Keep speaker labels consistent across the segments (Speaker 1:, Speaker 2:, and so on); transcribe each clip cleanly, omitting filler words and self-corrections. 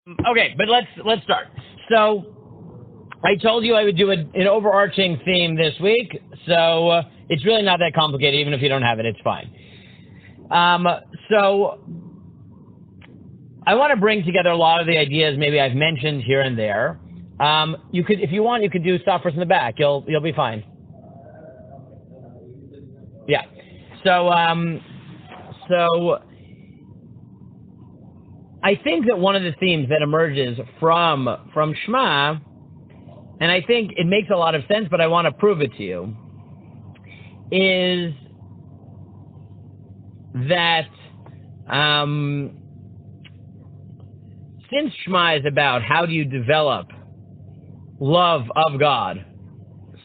Speaker 1: Okay, but let's start. So I told you I would do an overarching theme this week, so it's really not that complicated. Even if you don't have it, it's fine. So I want to bring together a lot of the ideas maybe I've mentioned here and there. You could, if you want, you could do stop first in the back. You'll be fine. Yeah. So I think that one of the themes that emerges from Shema, and I think it makes a lot of sense, but I want to prove it to you, is that since Shema is about how do you develop love of God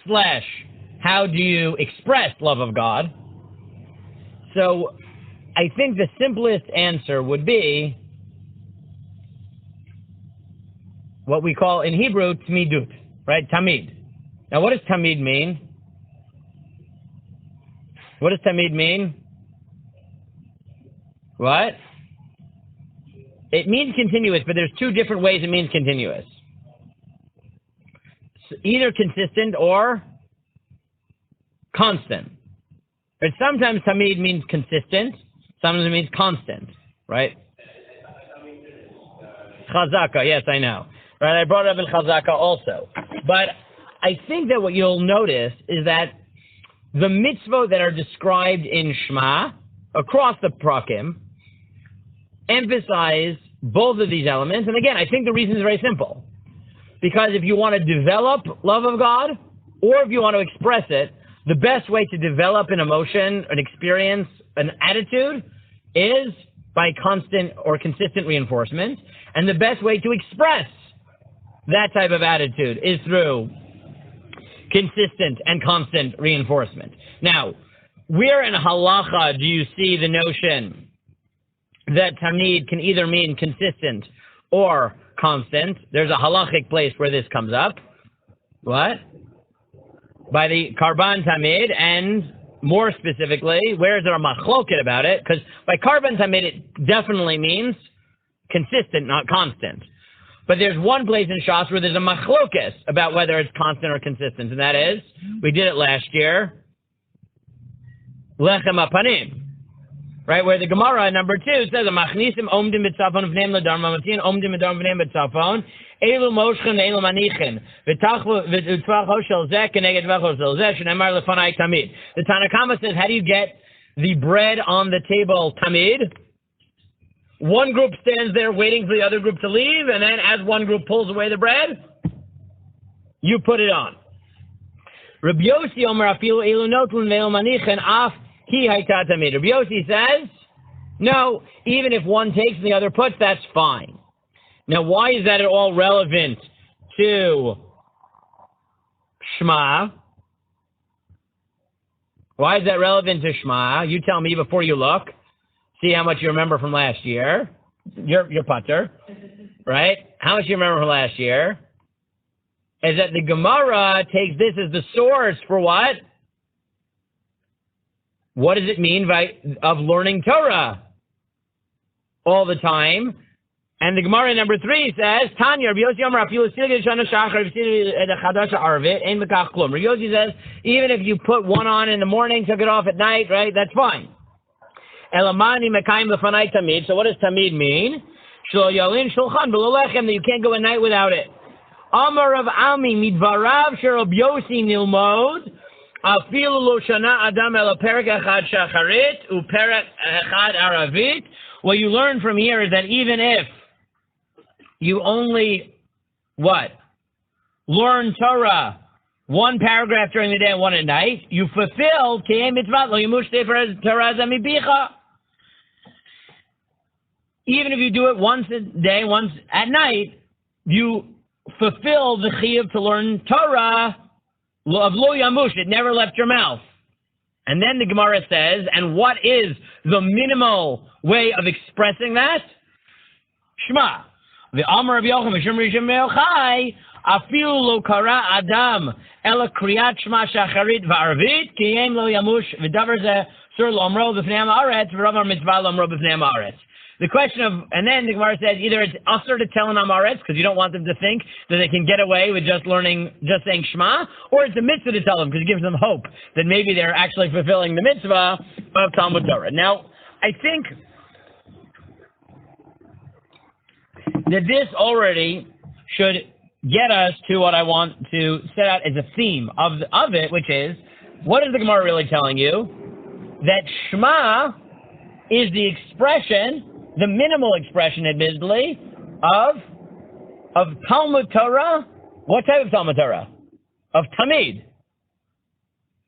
Speaker 1: / how do you express love of God, so I think the simplest answer would be what we call in Hebrew tamidut, right? Tamid. Now, what does tamid mean? What does tamid mean? What? It means continuous, but there's two different ways it means continuous. Either consistent or constant. But sometimes tamid means consistent, sometimes it means constant, right? Chazaka, yes, I know. Right, I brought it up in Chazaka also. But I think that what you'll notice is that the mitzvot that are described in Shema, across the prakim, emphasize both of these elements. And again, I think the reason is very simple. Because if you want to develop love of God, or if you want to express it, the best way to develop an emotion, an experience, an attitude is by constant or consistent reinforcement. And the best way to express that type of attitude is through consistent and constant reinforcement. Now, where in halacha do you see the notion that tamid can either mean consistent or constant? There's a halachic place where this comes up. What? By the karban tamid, and more specifically, where is there a machloket about it? Because by karban tamid, it definitely means consistent, not constant. But there's one place in Shas where there's a machlokas about whether it's constant or consistent, and that is, we did it last year, lechem apanim, right? Where the Gemara number 2 says, "Machnisim omdim b'tzafon v'neim l'darm ha'matzin omdim b'darm v'neim b'tzafon elu moshchen elu manichin v'tvacho shel zeh keneged tvacho shel zeh shenemar lefanai tamid." The Tanakama says, how do you get the bread on the table tamid? One group stands there waiting for the other group to leave, and then as one group pulls away the bread, you put it on. Rabbi Yossi Omer afilu elu notun ve'elu manichin af hi hayta tamid. Rabbi Yossi says, no, even if one takes and the other puts, that's fine. Now, why is that at all relevant to Shema? Why is that relevant to Shema? You tell me before you look. See how much you remember from last year. Your putter, right? How much you remember from last year? Is that the Gemara takes this as the source for what? What does it mean of learning Torah all the time? And the Gemara number 3 says, Tanya, Rabbi Yossi Amar afilu silgei shana shachar v'silgei chadash arvit ein mekach klum. Rabbi Yossi says, even if you put one on in the morning, took it off at night, right? That's fine. Elamani mekayim lefanai tamid. So what does tamid mean? Shlo yalin shulchan v'lo lechem, that you can't go a night without it. Amar Rav Ami midvarav sherab Yossi nilmod afilu lo shana adam el perek echad shacharit uperek echad aravit. What you learn from here is that even if you only learn Torah one paragraph during the day and one at night, you fulfilled kiyem mitzvot lo yimush sefer Torah zamibicha. Even if you do it once a day, once at night, you fulfill the chiyuv to learn Torah of lo yamush. It never left your mouth. And then the Gemara says, and what is the minimal way of expressing that? Shema. The Amar of Yocham Mishum Rishon Me'ochai afilu lo kara adam ela kriyat Shema shacharit v'arvit kiyem lo yamush v'davar zeh sur lo amro b'fnei ha'aretz v'ravar mitzvah lo amro b'fnei ha'aretz. The question of, and then the Gemara says either it's usher to tell an amaretz because you don't want them to think that they can get away with just saying Shema, or it's a mitzvah to tell them because it gives them hope that maybe they're actually fulfilling the mitzvah of Talmud Torah. Now, I think that this already should get us to what I want to set out as a theme of it, which is, what is the Gemara really telling you? That Shema is the expression, the minimal expression, admittedly, of Talmud Torah. What type of Talmud Torah? Of Tamid.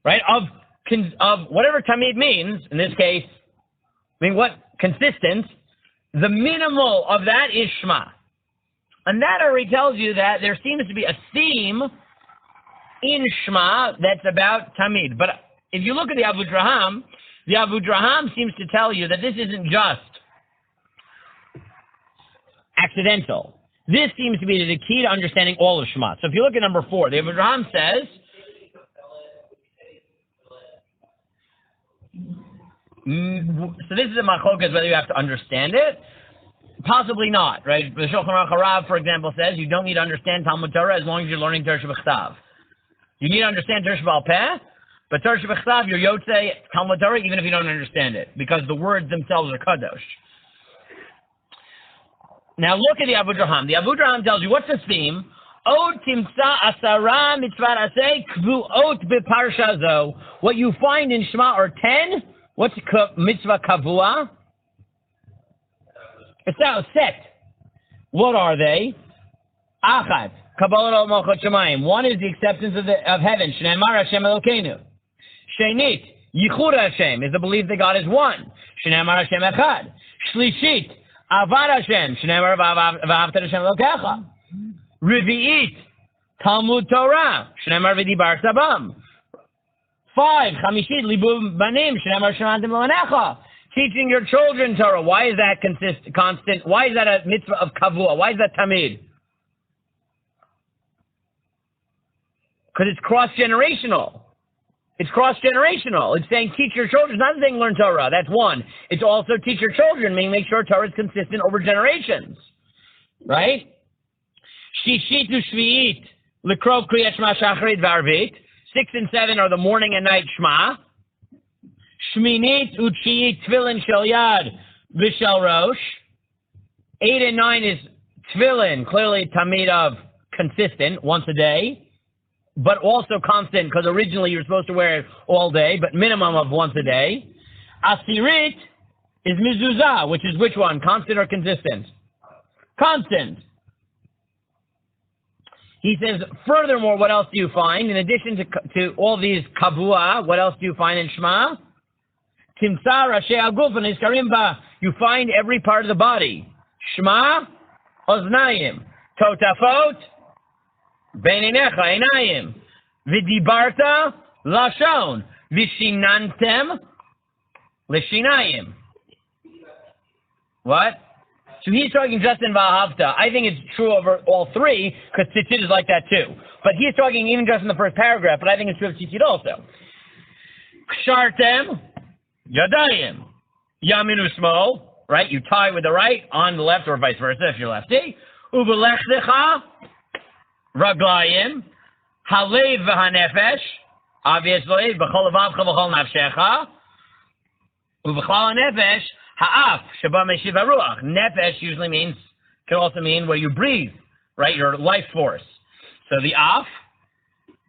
Speaker 1: Right? Of whatever Tamid means, in this case, what consistent, the minimal of that is Shema. And that already tells you that there seems to be a theme in Shema that's about Tamid. But if you look at the Abu Draham seems to tell you that this isn't just accidental. This seems to be the key to understanding all of Shema. So if you look at number 4, the Abu Draham says, so this is a machlokas whether you have to understand it. Possibly not, right? The Shulchan Aruch Harav, for example, says you don't need to understand Talmud Torah as long as you're learning Torah Shebechtav. You need to understand Torah Sheba'al Peh, but Torah Shebechtav, you're Yotzei Talmud Torah, even if you don't understand it, because the words themselves are kadosh. Now look at the Abu Draham. The Abu Draham tells you, what's the theme? Od timsa asara mitzvah aseh kvuot beparsha zo. What you find in Shema are 10. What's mitzvah kavua? It's now set. What are they? Achat, Kabbalah al Malchut Shemayim. One is the acceptance of heaven. Shneimar Hashem Elokeinu. Shenit, Yichud Hashem, is the belief that God is one. Shneimar Hashem Echad. Shlishit, Avad Hashem. Shneimar V'ahavta Hashem Elokecha. Revi'it, Talmud Torah. Shneimar V'dibar Sabam. 5, Chamishit, Libum Banim. Shneimar Shemantim Lo'anecha. Teaching your children Torah. Why is that constant? Why is that a mitzvah of kavua? Why is that tamid? Because it's cross-generational. It's cross-generational. It's saying teach your children. It's not saying learn Torah. That's one. It's also teach your children, meaning make sure Torah is consistent over generations. Right? Shishit u'shvi'it l'krov kriyat shema shachrit v'arvit. 6 and 7 are the morning and night Shema. Shminit u'tshiyit tefillin shel yad v'shel rosh. 8 and 9 is tefillin, clearly tamid of consistent, once a day, but also constant, because originally you're supposed to wear it all day, but minimum of once a day. Asirit is mezuzah, which is which one? Constant or consistent? Constant. He says, furthermore, what else do you find? In addition to all these kavua, what else do you find in Shema? Timsa Rashi Aguf and Iskarimba. You find every part of the body. Shema, Oznayim. Totafot, Beininecha, Einayim. Vidibarta, Lashon. Vishinnantem, Lishinayim. What? So he's talking just in Vahavta. I think it's true over all 3, because Tzitzit is like that too. But he's talking even just in the first paragraph, but I think it's true of Tzitzit also. Kshartem, Yadayim. Yaminu Smo, right? You tie with the right on the left, or vice versa if you're lefty. Ubelechtecha, Raglayim. Halev v'hanefesh, obviously. B'chol avavcha v'chol nafshecha. Ub'chol hanefesh, ha'af, sheba meshiv haruach. Nefesh usually can also mean where you breathe, right? Your life force. So the af,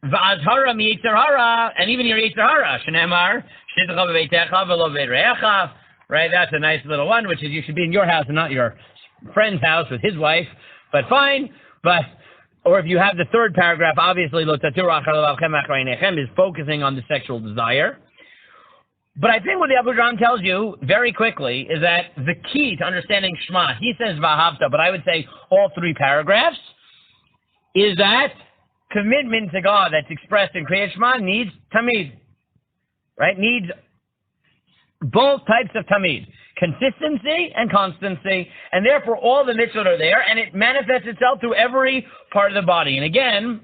Speaker 1: v'azhara mi-yetzer hara, and even your yetzer hara. Shneimar, shitcha b'beitecha v'lo b'reicha. Right? That's a nice little one, which is you should be in your house and not your friend's house with his wife. But fine. Or if you have the third paragraph, obviously, lo tatiru achar levavchem achar einechem is focusing on the sexual desire. But I think what the Abu Draham tells you very quickly is that the key to understanding Shema, he says Vahavta, but I would say all 3 paragraphs, is that commitment to God that's expressed in Kriyat Shema needs tamid, right? Needs both types of tamid, consistency and constancy, and therefore all the mitzvot are there, and it manifests itself through every part of the body. And again,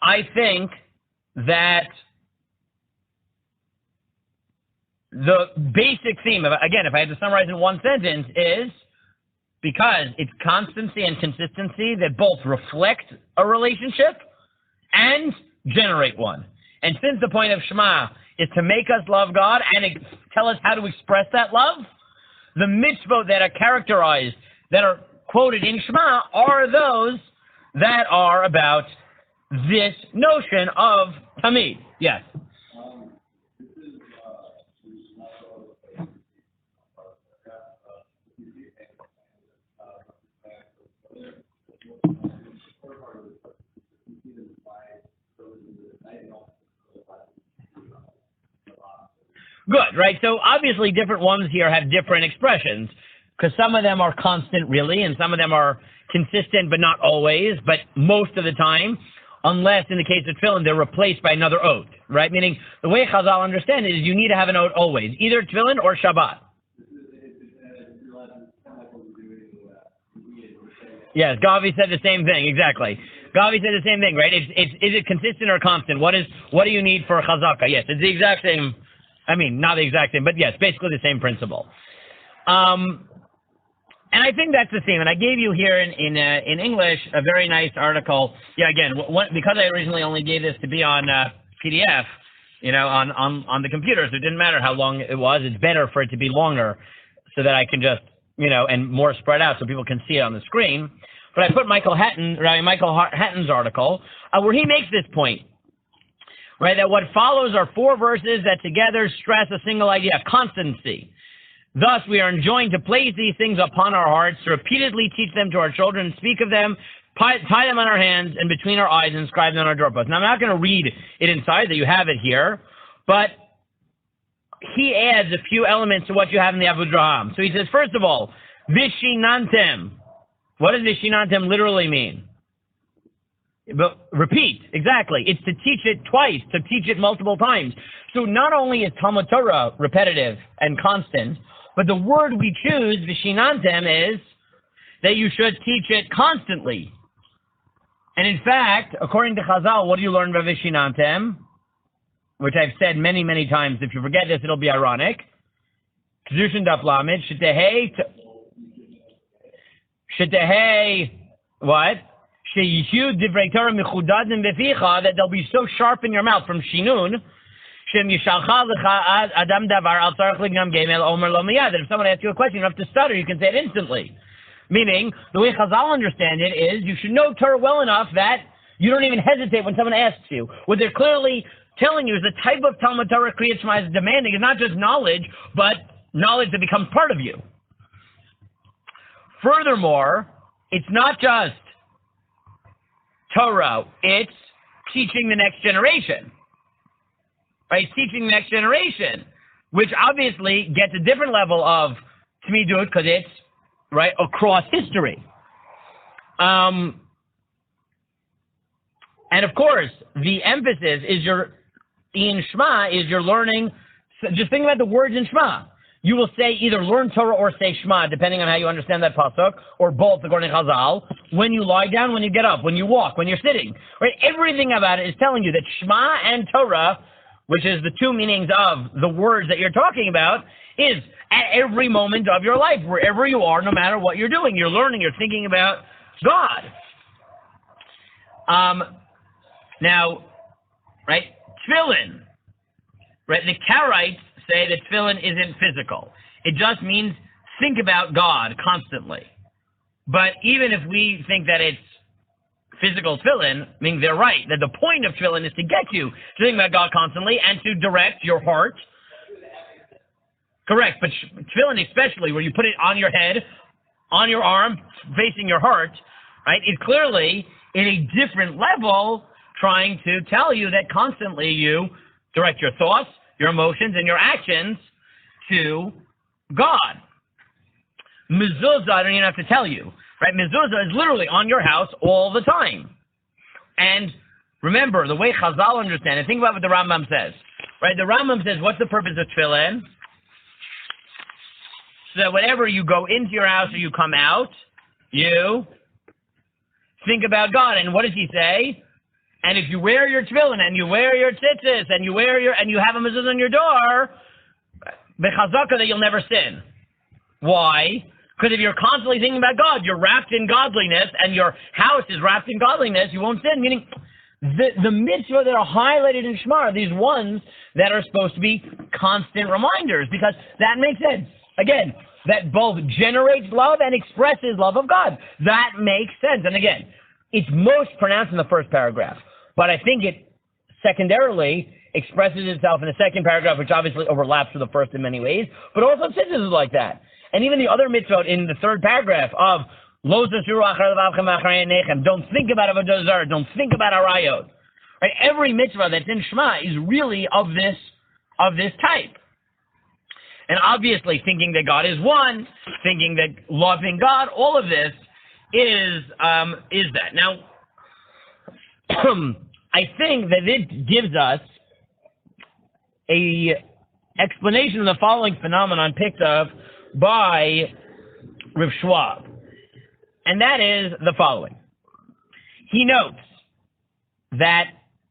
Speaker 1: I think that the basic theme of, again, if I had to summarize in one sentence, is because it's constancy and consistency that both reflect a relationship and generate one. And since the point of Shema is to make us love God and tell us how to express that love, the mitzvot that are characterized, that are quoted in Shema, are those that are about this notion of tamid. Yes? Good, right? So obviously different ones here have different expressions, because some of them are constant really, and some of them are consistent but not always, but most of the time, unless in the case of tefillin, they're replaced by another oath, right? Meaning the way Chazal understand it is you need to have an oath always, either tefillin or Shabbat. Yes, Gavi said the same thing, exactly. Gavi said the same thing, right? Is it consistent or constant? What do you need for chazaka? Yes, it's the exact same. I mean, not the exact same, but yes, basically the same principle. And I think that's the theme. And I gave you here in English a very nice article. Yeah, again, because I originally only gave this to be on PDF, on the computer, so it didn't matter how long it was. It's better for it to be longer so that I can just, and more spread out so people can see it on the screen. But I put Rabbi Michael Hatton's article where he makes this point. Right, that what follows are 4 verses that together stress a single idea, constancy. Thus, we are enjoined to place these things upon our hearts, to repeatedly teach them to our children, speak of them, tie them on our hands and between our eyes, and inscribe them on our doorposts. Now, I'm not going to read it inside, that you have it here, but he adds a few elements to what you have in the Avudraham. So he says, first of all, vishinantem. What does vishinantem literally mean? But repeat, exactly. It's to teach it twice, to teach it multiple times. So not only is Talmud Torah repetitive and constant, but the word we choose, vishinantem, is that you should teach it constantly. And in fact, according to Chazal, what do you learn by vishinantem? Which I've said many, many times. If you forget this, it'll be ironic. Kedushin daf lamed, shetehei, what? That they'll be so sharp in your mouth from shinun, that if someone asks you a question, you don't have to stutter, you can say it instantly. Meaning, the way Chazal understand it is, you should know Torah well enough that you don't even hesitate when someone asks you. What they're clearly telling you is the type of Talmud Torah Kriyat Shema is demanding is not just knowledge, but knowledge that becomes part of you. Furthermore, it's not just Torah, it's teaching the next generation. Right? It's teaching the next generation, which obviously gets a different level of Tmidut because it's, right, across history. And of course, the emphasis is in Shema is you're learning, just think about the words in Shema. You will say either learn Torah or say Shema, depending on how you understand that pasuk, or both, according to Chazal. When you lie down, when you get up, when you walk, when you're sitting, right? Everything about it is telling you that Shema and Torah, which is the 2 meanings of the words that you're talking about, is at every moment of your life, wherever you are, no matter what you're doing. You're learning, you're thinking about God. Now, right, tefillin, right, the Karaites say that tefillin isn't physical. It just means think about God constantly. But even if we think that it's physical tefillin, meaning they're right, that the point of tefillin is to get you to think about God constantly and to direct your heart. Correct, but tefillin especially, where you put it on your head, on your arm, facing your heart, right, is clearly in a different level trying to tell you that constantly you direct your thoughts, your emotions, and your actions to God. Mezuzah, I don't even have to tell you, right? Mezuzah is literally on your house all the time. And remember, the way Chazal understand it, think about what the Rambam says, right? The Rambam says, what's the purpose of tefillin? So that whenever you go into your house or you come out, you think about God. And what does he say? And if you wear your tefillin and you wear your tzitzis and you have a mezuzah on your door, b'chazaka that you'll never sin. Why? Because if you're constantly thinking about God, you're wrapped in godliness, and your house is wrapped in godliness, you won't sin. Meaning, the mitzvah that are highlighted in Shema are these ones that are supposed to be constant reminders, because that makes sense. Again, that both generates love and expresses love of God. That makes sense. And again, it's most pronounced in the first paragraph, but I think it secondarily expresses itself in the second paragraph, which obviously overlaps with the first in many ways, but also synthesis is like that. And even the other mitzvot in the third paragraph of Lo tasuru achar levavchem v'acharei einechem, don't think about avodah zarah, don't think about arayot. Right? Every mitzvah that's in Shema is really of this type. And obviously, thinking that God is one, thinking that loving God, all of this is that. Now, I think that it gives us a explanation of the following phenomenon picked up by Rav Schwab, and that is the following. He notes that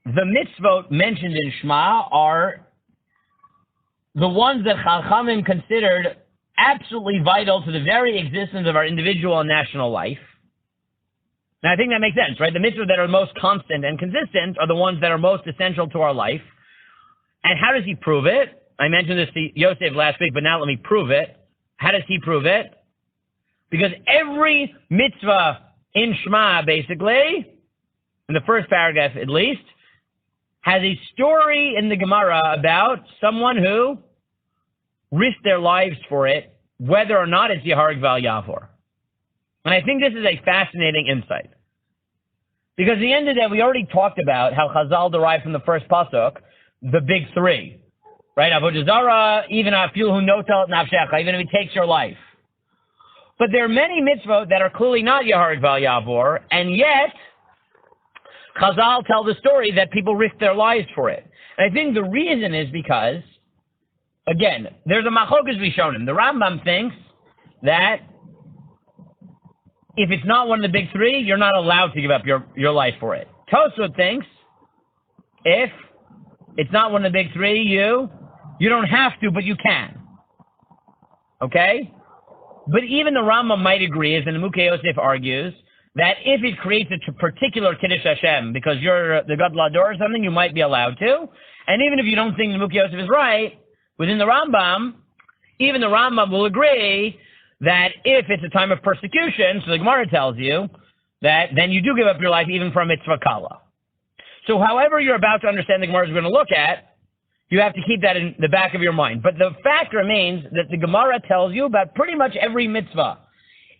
Speaker 1: the mitzvot mentioned in Shema are the ones that Chachamim considered absolutely vital to the very existence of our individual and national life. And I think that makes sense, right? The mitzvot that are most constant and consistent are the ones that are most essential to our life. And how does he prove it? I mentioned this to Yosef last week, but now let me prove it. How does he prove it? Because every mitzvah in Shema, basically, in the first paragraph at least, has a story in the Gemara about someone who risked their lives for it, whether or not it's Yaharg Val Yavor. And I think this is a fascinating insight. Because at the end of the day, we already talked about how Chazal derived from the first pasuk the big three. Right? Avodah Zarah, even afil hu notel nafshecha, even if he takes your life. But there are many mitzvot that are clearly not Yaharg Val Yavor, and yet Chazal tell the story that people risk their lives for it. And I think the reason is because, again, there's a machokas rishonim. The Rambam thinks that if it's not one of the big three, you're not allowed to give up your life for it. Tosfot thinks if it's not one of the big three, you don't have to, but you can. Okay? But even the Rambam might agree, as the Nemukei Yosef argues, that if it creates a particular Kiddush Hashem, because you're the Gadol Hador or something, you might be allowed to. And even if you don't think the Nemukei Yosef is right, within the Rambam, even the Rambam will agree that if it's a time of persecution, so the Gemara tells you, that then you do give up your life even for a mitzvah kala. So however you're about to understand the Gemara is going to look at, you have to keep that in the back of your mind. But the fact remains that the Gemara tells you about pretty much every mitzvah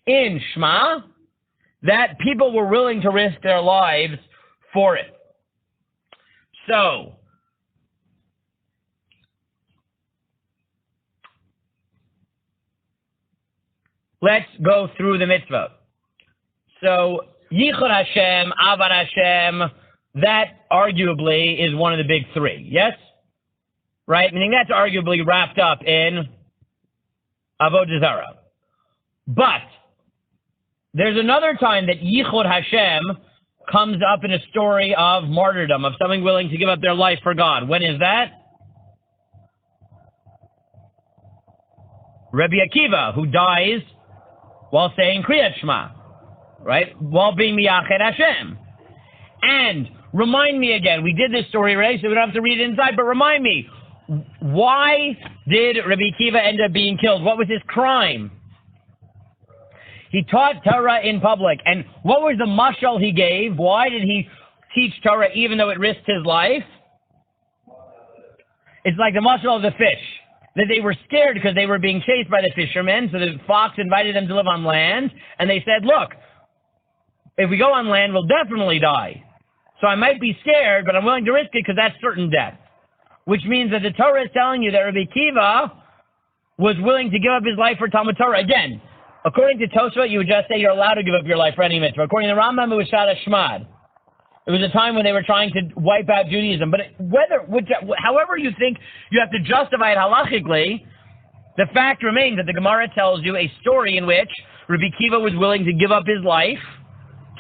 Speaker 1: in Shema that people were willing to risk their lives for it. So, let's go through the mitzvah. So, Yichud Hashem, Avad Hashem, that arguably is one of the big three, yes? Right? Meaning that's arguably wrapped up in Avodah Zarah. But there's another time that Yichud Hashem comes up in a story of martyrdom, of someone willing to give up their life for God. When is that? Rabbi Akiva, who dies while saying Kriyat Shema, right? While being Miyached Hashem. And remind me again, we did this story already, so we don't have to read it inside, but remind me, why did Rabbi Akiva end up being killed? What was his crime? He taught Torah in public. And what was the mashal he gave? Why did he teach Torah even though it risked his life? It's like the mashal of the fish. That they were scared because they were being chased by the fishermen, so the fox invited them to live on land, and they said, look, if we go on land, we'll definitely die. So I might be scared, but I'm willing to risk it because that's certain death. Which means that the Torah is telling you that Rabbi Akiva was willing to give up his life for Talmud Torah. Again, according to Tosfot, you would just say you're allowed to give up your life for any mitzvah. According to Rambam, it was Shad Shmad. It was a time when they were trying to wipe out Judaism. But however you think you have to justify it halachically, the fact remains that the Gemara tells you a story in which Rabbi Akiva was willing to give up his life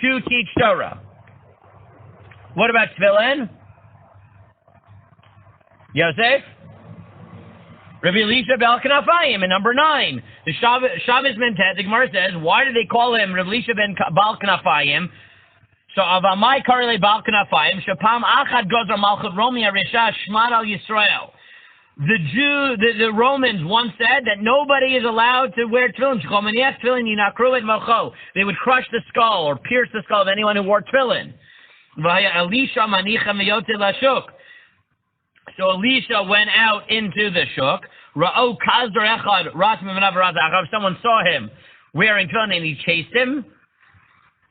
Speaker 1: to teach Torah. What about tefillin? Yosef? Rabbi Elisha Bal Kanafayim, and number 9. The Shabbos Mentet, the Gemara says, why do they call him Rabbi Elisha ben Bal Kanafayim? So, Avamai Karele Bal Kanafayim, Shapam Achad Gozer Malchut Romi Arisha Shmat al Yisrael. The Romans once said that nobody is allowed to wear tefillin. They would crush the skull or pierce the skull of anyone who wore tefillin. So Elisha went out into the shuk. Someone saw him wearing tefillin and he chased him.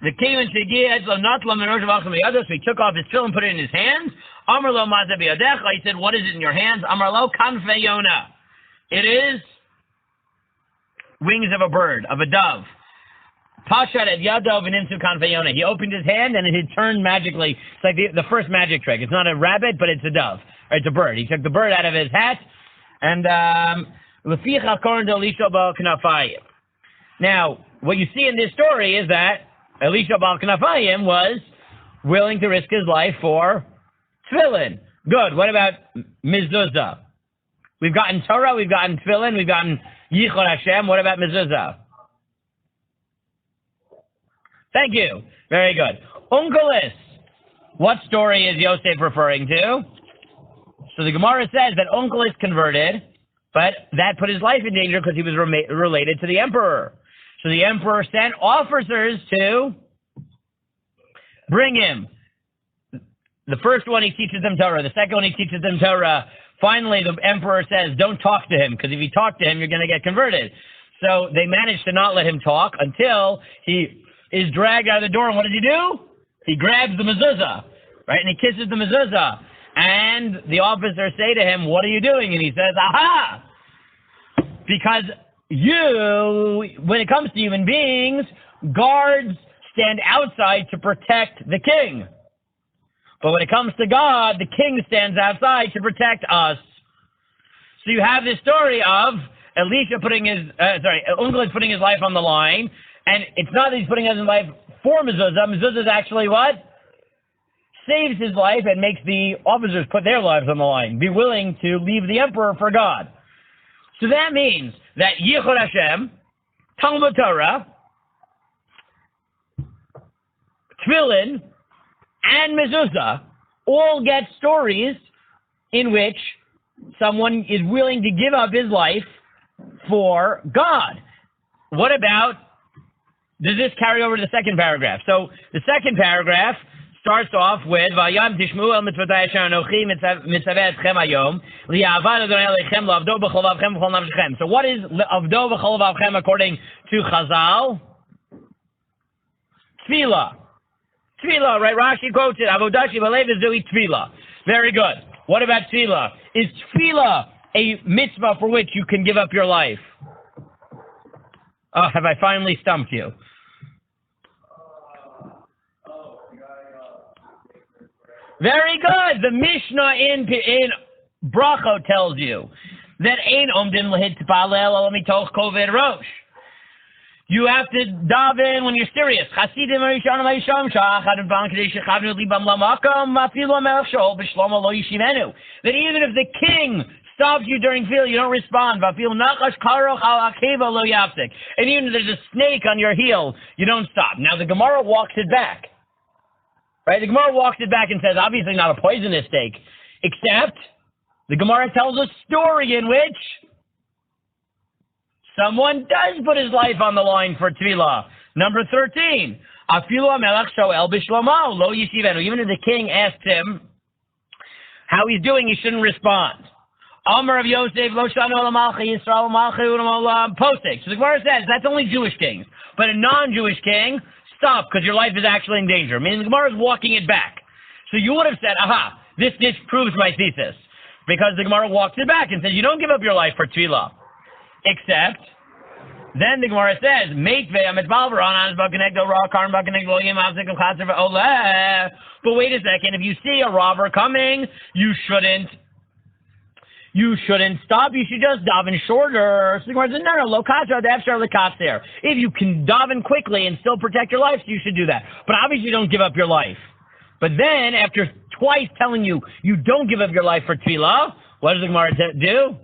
Speaker 1: The king so he took off his tefillin and put it in his hands. He said, what is it in your hands? Kanfeyona. It is wings of a bird, of a dove. He opened his hand and it had turned magically. It's like the first magic trick. It's not a rabbit, but it's a dove. Or it's a bird. He took the bird out of his hat. And now, what you see in this story is that Elisha Bal Kanafayim was willing to risk his life for tefillin. Good. What about mezuzah? We've gotten Torah, we've gotten tefillin, we've gotten Yichud Hashem. What about mezuzah? Thank you. Very good. Unkelis. What story is Yosef referring to? So the Gemara says that Unkelis converted, but that put his life in danger because he was related to the emperor. So the emperor sent officers to bring him. The first one, he teaches them Torah. The second one, he teaches them Torah. Finally, the emperor says, don't talk to him, because if you talk to him, you're going to get converted. So they managed to not let him talk until he is dragged out of the door. And what does he do? He grabs the mezuzah, right? And he kisses the mezuzah. And the officers say to him, what are you doing? And he says, aha! Because when it comes to human beings, guards stand outside to protect the king. But when it comes to God, the king stands outside to protect us. So you have this story of Elisha Unkelis putting his life on the line, and it's not that he's putting his life for mezuzah. Mezuzah is actually what? Saves his life and makes the officers put their lives on the line, be willing to leave the emperor for God. So that means that Yichud Hashem, Talmud Torah, tefillin, and mezuzah all get stories in which someone is willing to give up his life for God. What about, does this carry over to the second paragraph? So the second paragraph starts off with Vayam tishmu el mitzvotay asher anochi mitzaveh etchem hayom li'avad Adonai Elohechem la'avdo b'chol vavchem v'chol nafshechem. So what is avdo b'chol vavchem according to Chazal? Tefillah. Tefillah, right? Rashi quotes it. Avodashi v'lev zui tefillah. Very good. What about tefillah? Is tefillah a mitzvah for which you can give up your life? Oh, have I finally stumped you? Very good. The Mishnah in Brachot tells you that ein omdim l'hitpalel al mitoch koved rosh. You have to daven when you're serious. Chasidim arishonim ayisham shachad v'ban kadei shechavnu libam lamakam afilu amelech shol b'shlomo lo yishivenu. That even if the king stops you during tefillah, you don't respond. Vafilu nachash karoch al akeva lo yafsik. And even if there's a snake on your heel, you don't stop. Now the Gemara walks it back. Right? The Gemara walks it back and says, obviously not a poisonous snake, except the Gemara tells a story in which someone does put his life on the line for tefillah. Number 13, afilu hamelech shoel b'shlomo lo yishivenu. Even if the king asked him how he's doing, he shouldn't respond. Amar of Yosef lo shanu l'malchi Yisrael l'malchi u'lam posek. So the Gemara says that's only Jewish kings, but a non-Jewish king, stop, because your life is actually in danger. Meaning the Gemara is walking it back. So you would have said, aha, this proves my thesis. Because the Gemara walks it back and says, you don't give up your life for tefillah. Except, then the Gemara says, but wait a second, if you see a robber coming, you shouldn't stop. You should just daven shorter. So the Gemara says, no, if you can daven quickly and still protect your life, so you should do that. But obviously don't give up your life. But then, after twice telling you, you don't give up your life for tefillah, what does the Gemara do?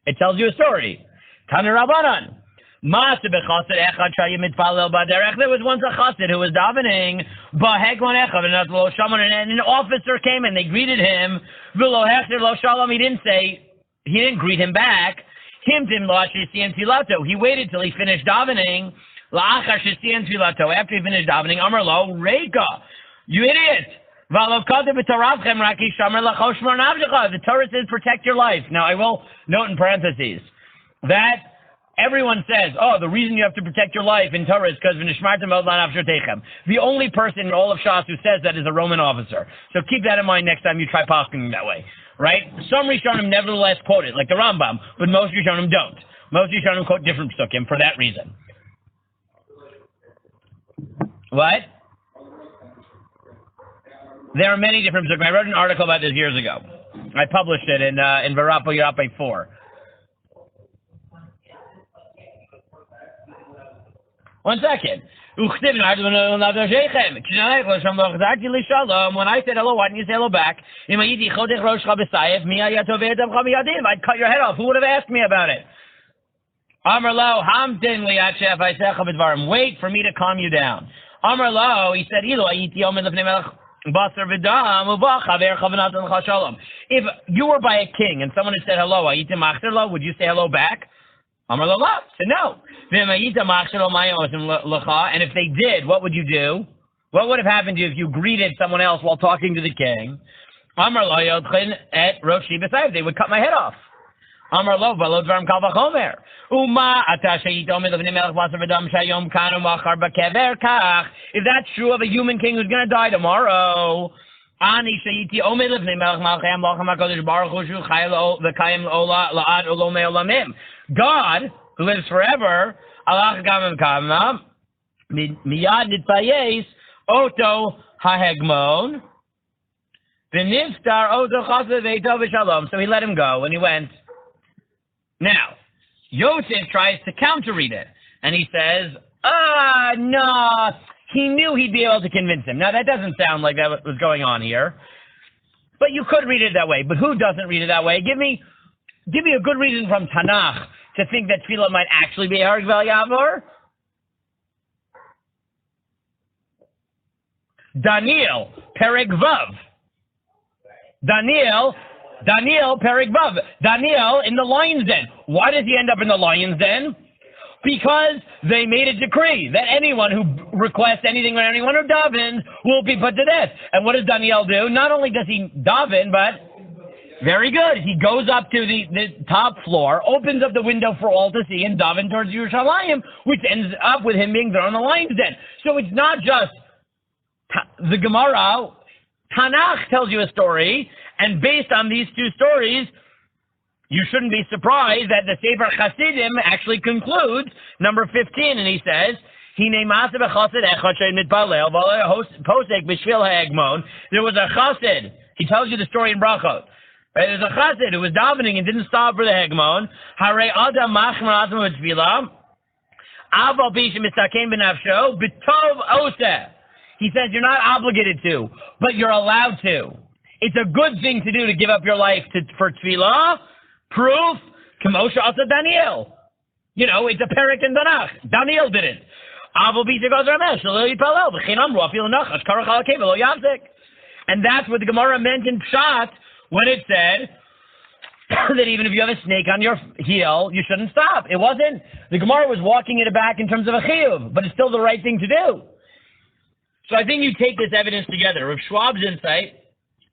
Speaker 1: It tells you a story. Tana Rabbanan. There was once a chassid who was davening, and an officer came and they greeted him. He didn't greet him back. He waited till he finished davening. After he finished davening, Amar lo, Reika, you idiot! The Torah says protect your life. Now I will note in parentheses that everyone says, oh, the reason you have to protect your life in Torah is because the only person in all of Shas who says that is a Roman officer. So keep that in mind next time you try posking that way, right? Some Rishonim nevertheless quote it, like the Rambam, but most Rishonim don't. Most Rishonim quote different psukim for that reason. What? There are many different psukim. I wrote an article about this years ago. I published it in Varapo Yerape 4. One second. When I said hello, why didn't you say hello back? I'd cut your head off. Who would have asked me about it? Wait for me to calm you down. He said, if you were by a king and someone had said hello, would you say hello back? Said no. And if they did, what would you do? What would have happened to you if you greeted someone else while talking to the king? They would cut my head off. If that's true of a human king who's going to die tomorrow, God, who lives forever, so he let him go and he went. Now, Yosef tries to counter-read it, and he says, no, he knew he'd be able to convince him. Now, that doesn't sound like that was going on here, but you could read it that way. But who doesn't read it that way? Give me a good reason from Tanakh to think that tefillah might actually be Hareg Vel Yavor. Daniel, Perek Vav. Daniel, Perek Vav. Daniel in the lion's den. Why does he end up in the lion's den? Because they made a decree that anyone who requests anything or anyone who davens will be put to death. And what does Daniel do? Not only does he daven, but very good. He goes up to the top floor, opens up the window for all to see, and daven towards Yerushalayim, which ends up with him being thrown in the lion's den. So it's not just the Gemara. Tanakh tells you a story, and based on these two stories, you shouldn't be surprised that the Sefer Chasidim actually concludes, number 15, and he says, there was a chassid. He tells you the story in Brachot. Right? There's a chassid who was davening and didn't stop for the hegmon. He says you're not obligated to, but you're allowed to. It's a good thing to do to give up your life for tefillah. Proof, Kamosha Asa Daniel. You know, it's a perek in Tanakh. Daniel did it. And that's what the Gemara meant in Pshat when it said that even if you have a snake on your heel, you shouldn't stop. It wasn't. The Gemara was walking it back in terms of a chiyuv, but it's still the right thing to do. So I think you take this evidence together, Rav Schwab's insight,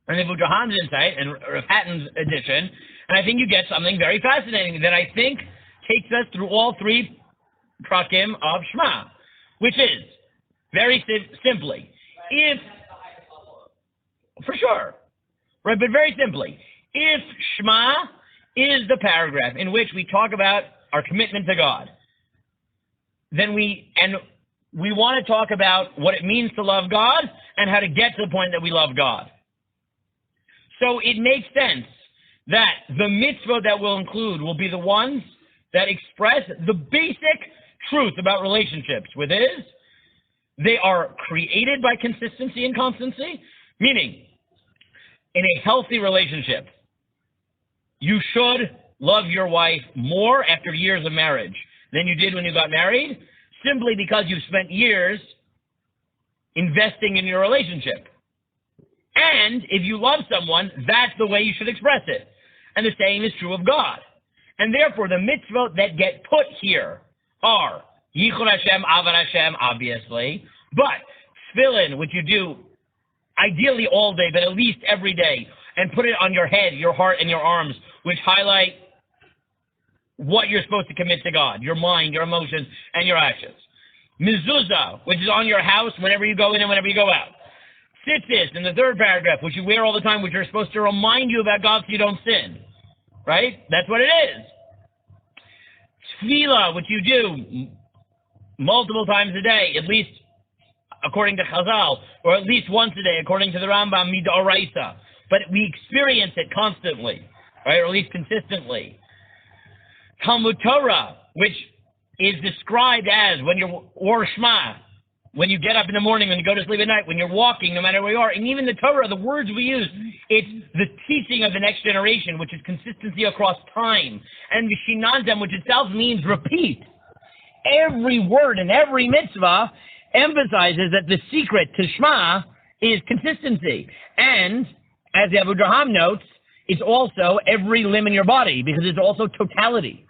Speaker 1: and Rav Jahan's insight, and Rav Hatton's addition, and I think you get something very fascinating that I think takes us through all three prakim of Shema, which is, very simply, for sure, right, but very simply, if Shema is the paragraph in which we talk about our commitment to God, then we want to talk about what it means to love God and how to get to the point that we love God. So it makes sense that the mitzvah that we'll include will be the ones that express the basic truth about relationships, which is they are created by consistency and constancy, meaning in a healthy relationship, you should love your wife more after years of marriage than you did when you got married, simply because you've spent years investing in your relationship. And if you love someone, that's the way you should express it. And the same is true of God. And therefore, the mitzvot that get put here are Yichud Hashem, Avad Hashem, obviously, but tefillin, which you do ideally all day, but at least every day, and put it on your head, your heart, and your arms, which highlight what you're supposed to commit to God, your mind, your emotions, and your actions. Mezuzah, which is on your house whenever you go in and whenever you go out. Tzitzis, in the third paragraph, which you wear all the time, which are supposed to remind you about God so you don't sin. Right? That's what it is. Tefillah, which you do multiple times a day, at least according to Chazal, or at least once a day, according to the Rambam, Midoraisa. But we experience it constantly, right? Or at least consistently. Talmud Torah, which is described as when you're, or Shema, when you get up in the morning, when you go to sleep at night, when you're walking, no matter where you are. And even the Torah, the words we use, it's the teaching of the next generation, which is consistency across time. And Vishinantam, which itself means repeat. Every word and every mitzvah emphasizes that the secret to Shema is consistency. And, as the Abu Draham notes, it's also every limb in your body, because it's also totality.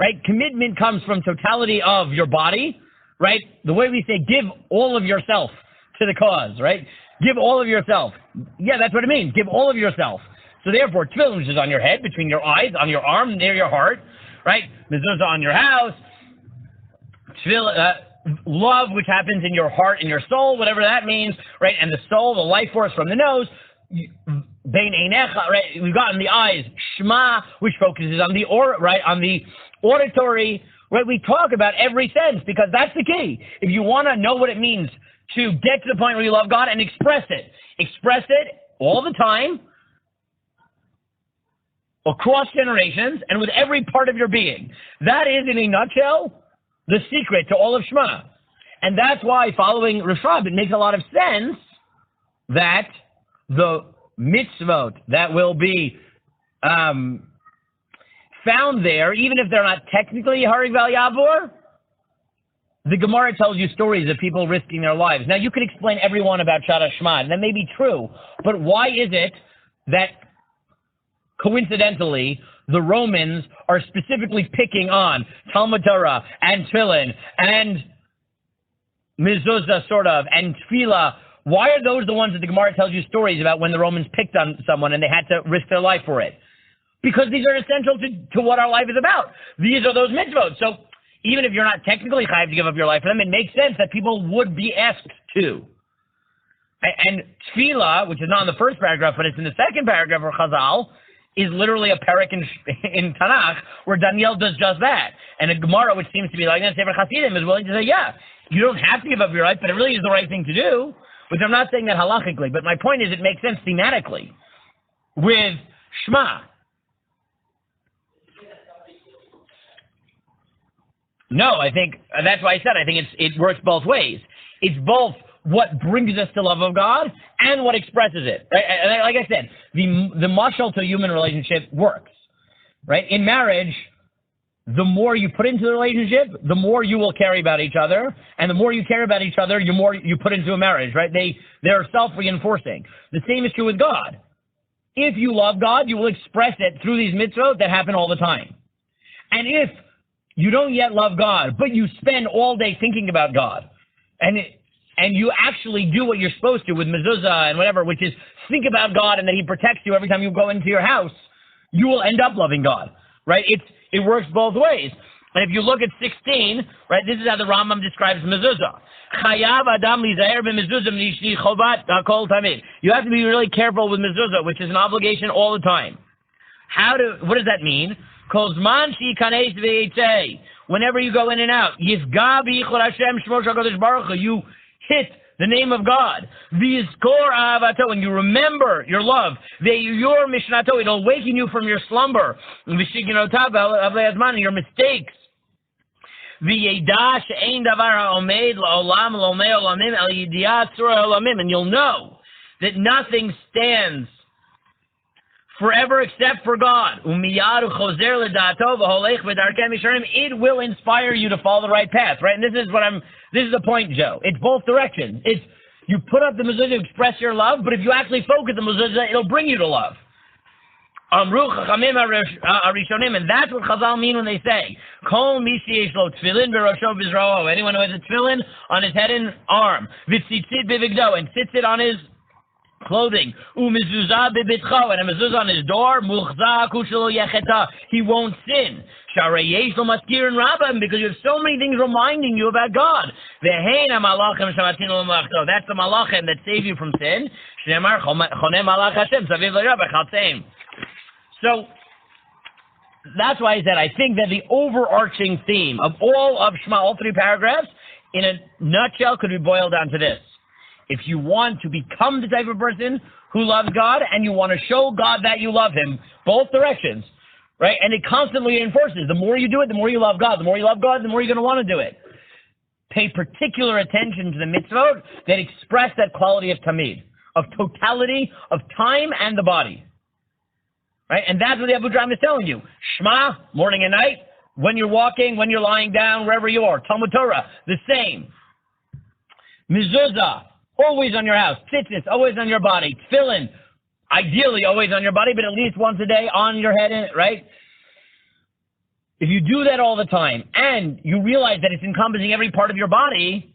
Speaker 1: Right? Commitment comes from totality of your body, right? The way we say, give all of yourself to the cause, right? Give all of yourself. Yeah, that's what it means. Give all of yourself. So therefore, tefillin, which is on your head, between your eyes, on your arm, near your heart, right? Mezuzah on your house. Tefillin, love, which happens in your heart and your soul, whatever that means, right? And the soul, the life force from the nose. Bein einecha, right? We've gotten the eyes. Shema, which focuses on the on the auditory. Right, we talk about every sense because that's the key. If you want to know what it means to get to the point where you love God and express it all the time, across generations, and with every part of your being. That is, in a nutshell, the secret to all of Shema. And that's why, following Rashab, it makes a lot of sense that the mitzvot that will be found there, even if they're not technically Harig Val Yavor, the Gemara tells you stories of people risking their lives. Now, you can explain every one about Shara Shema, and that may be true, but why is it that, coincidentally, the Romans are specifically picking on Talmud Torah and Tefillin and Mezuzah, sort of, and Tefillah? Why are those the ones that the Gemara tells you stories about when the Romans picked on someone and they had to risk their life for it? Because these are essential to what our life is about. These are those mitzvot. So even if you're not technically chayav to give up your life for them, it makes sense that people would be asked to. And tefillah, which is not in the first paragraph, but it's in the second paragraph of Chazal, is literally a parak in Tanakh where Daniel does just that. And a Gemara, which seems to be like that, Sefer Hasidim, is willing to say, yeah, you don't have to give up your life, but it really is the right thing to do. Which I'm not saying that halachically, but my point is it makes sense thematically with Shema. No, I think that's why I said I think it works both ways. It's both what brings us to love of God and what expresses it. Right? And like I said, the mashal to human relationship works. Right? In marriage, the more you put into the relationship, the more you will care about each other, and the more you care about each other, the more you put into a marriage. Right? They're self-reinforcing. The same is true with God. If you love God, you will express it through these mitzvot that happen all the time. And if you don't yet love God, but you spend all day thinking about God, and you actually do what you're supposed to with mezuzah and whatever, which is think about God and that He protects you every time you go into your house, you will end up loving God, right? It works both ways. And if you look at 16, right, this is how the Rambam describes mezuzah. Chayav adam lizayer b'mezuzah m'nishni chovat kol tamid. You have to be really careful with mezuzah, which is an obligation all the time. What does that mean? Whenever you go in and out, you hit the name of God. When you remember your love, it'll awaken you from your slumber, and your mistakes. And you'll know that nothing stands forever except for God. It will inspire you to follow the right path, right? And this is the point, Joe. It's both directions. It's, you put up the mezuzah to express your love, but if you actually focus the mezuzah, it'll bring you to love. And that's what Chazal mean when they say, anyone who has a tefillin on his head and arm, and sits it on his clothing, and a mezuzah on his door, he won't sin. Because you have so many things reminding you about God. That's the malachim that save you from sin. So that's why I said I think that the overarching theme of all of Shema, all three paragraphs, in a nutshell, could be boiled down to this. If you want to become the type of person who loves God and you want to show God that you love Him, both directions, right? And it constantly reinforces. The more you do it, the more you love God. The more you love God, the more you're going to want to do it. Pay particular attention to the mitzvot that express that quality of tamid, of totality of time and the body. Right? And that's what the Abu Draham is telling you. Shema, morning and night, when you're walking, when you're lying down, wherever you are. Talmud Torah, the same. Mezuzah, always on your house. Tzitzis, always on your body. Tefillin, ideally always on your body, but at least once a day on your head, right? If you do that all the time, and you realize that it's encompassing every part of your body,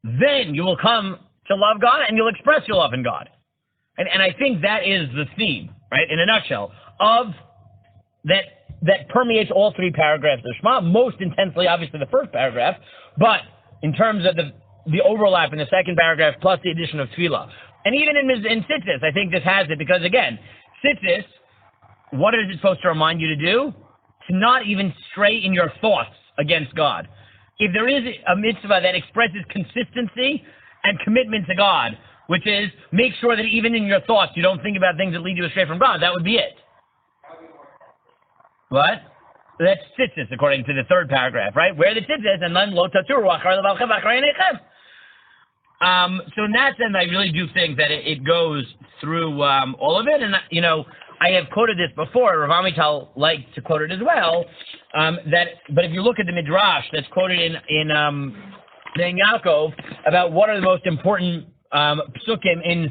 Speaker 1: then you will come to love God, and you'll express your love in God. And I think that is the theme, right, in a nutshell, of that permeates all three paragraphs of Shema, most intensely, obviously, the first paragraph, but in terms of the overlap in the second paragraph, plus the addition of tefillah. And even in tzitzis, I think this has it, because, again, tzitzis, what is it supposed to remind you to do? To not even stray in your thoughts against God. If there is a mitzvah that expresses consistency and commitment to God, which is make sure that even in your thoughts you don't think about things that lead you astray from God, that would be it. What? That's tzitzis, according to the third paragraph, right? Where the tzitzis, and then lo taturu achar levalchem achrei einechem. So in that sense, I really do think that it goes through all of it. And, you know, I have quoted this before. Rav Amital liked to quote it as well. But if you look at the Midrash that's quoted in Yaakov about what are the most important psukim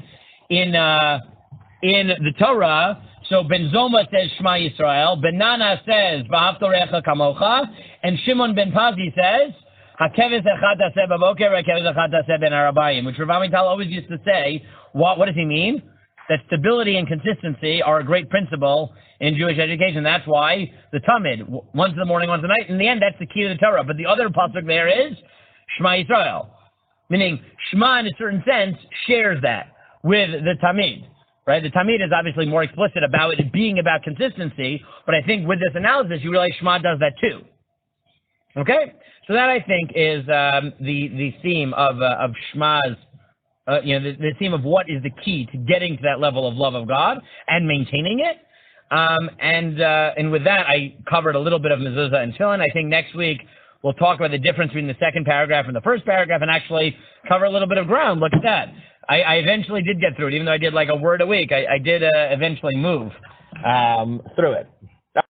Speaker 1: in the Torah. So Ben Zoma says Shema-Yisrael, Ben Nana says V'ahavta Recha Kamocha, and Shimon ben Pazi says Hakeves Echad Taseh B'Boker, Hakeves Echad Taseh Ben Arabayim, which Rav Amital always used to say. What does he mean? That stability and consistency are a great principle in Jewish education. That's why the Tamid, once in the morning, once at night. In the end, that's the key to the Torah. But the other pasuk there is Shema-Yisrael. Meaning, Shema, in a certain sense, shares that with the Tamid, right? The Tamid is obviously more explicit about it being about consistency, but I think with this analysis, you realize Shema does that too. Okay? So that, I think, is the theme of Shema's, the theme of what is the key to getting to that level of love of God and maintaining it. And with that, I covered a little bit of mezuzah and tefillin. I think next week, we'll talk about the difference between the second paragraph and the first paragraph and actually cover a little bit of ground. Look at that. I eventually did get through it. Even though I did like a word a week, I did eventually move through it.